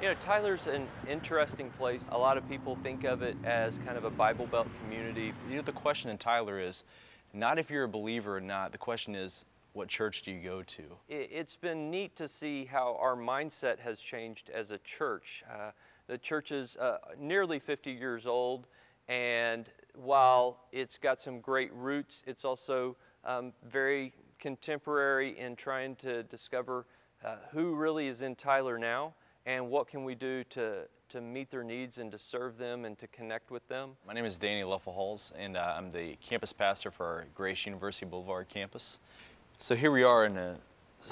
You know, Tyler's an interesting place. A lot of people think of it as kind of a Bible Belt community. You know, the question in Tyler is not if you're a believer or not. The question is, what church do you go to? It's been neat to see how our mindset has changed as a church. The church is nearly 50 years old, and while it's got some great roots, it's also very contemporary in trying to discover who really is in Tyler now and what can we do to meet their needs and to serve them and to connect with them. My name is Danny Leffel-Halls, and I'm the campus pastor for our Grace University Boulevard campus. So here we are in a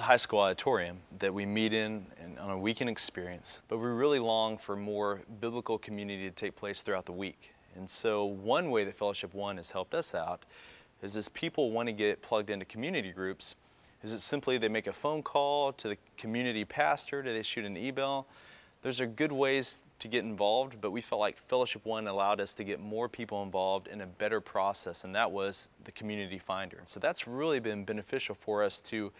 high school auditorium that we meet in and on a weekend experience, but we really long for more biblical community to take place throughout the week. And so one way that Fellowship One has helped us out is as people want to get plugged into community groups, is it simply they make a phone call to the community pastor, do they shoot an email? Those are good ways to get involved, but we felt like Fellowship One allowed us to get more people involved in a better process, and that was the community finder. So that's really been beneficial for us to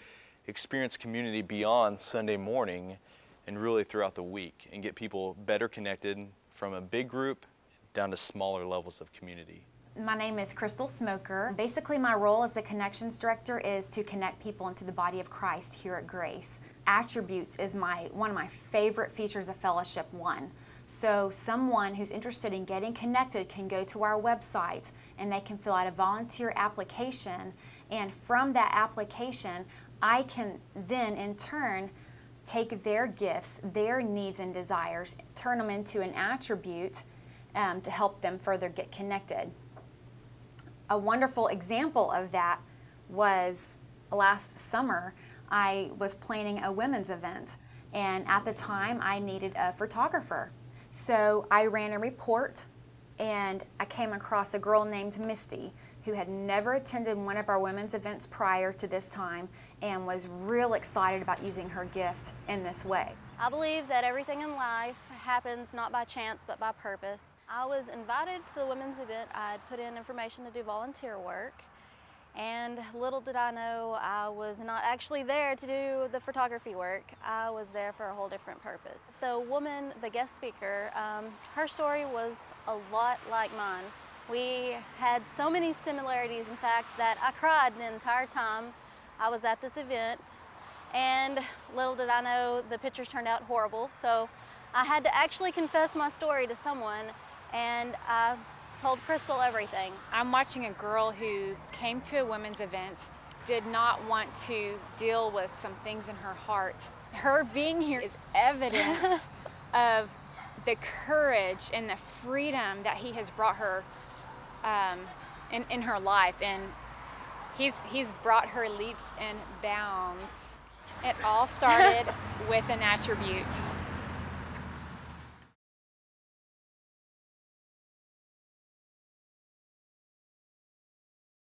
experience community beyond Sunday morning and really throughout the week and get people better connected from a big group down to smaller levels of community. My name is Crystal Smoker. Basically, my role as the Connections Director is to connect people into the body of Christ here at Grace. Attributes is one of my favorite features of Fellowship One. So someone who's interested in getting connected can go to our website and they can fill out a volunteer application, and from that application I can then in turn take their gifts, their needs and desires, turn them into an attribute to help them further get connected. A wonderful example of that was last summer. I was planning a women's event, and at the time I needed a photographer. So I ran a report and I came across a girl named Misty who had never attended one of our women's events prior to this time and was real excited about using her gift in this way. I believe that everything in life happens not by chance but by purpose. I was invited to the women's event. I had put in information to do volunteer work, and little did I know I was not actually there to do the photography work. I was there for a whole different purpose. The woman, the guest speaker, her story was a lot like mine. We had so many similarities, in fact, that I cried the entire time I was at this event, and little did I know the pictures turned out horrible. So I had to actually confess my story to someone, and I told Crystal everything. I'm watching a girl who came to a women's event, did not want to deal with some things in her heart. Her being here is evidence of the courage and the freedom that he has brought her in her life, and he's brought her leaps and bounds. It all started with an attribute.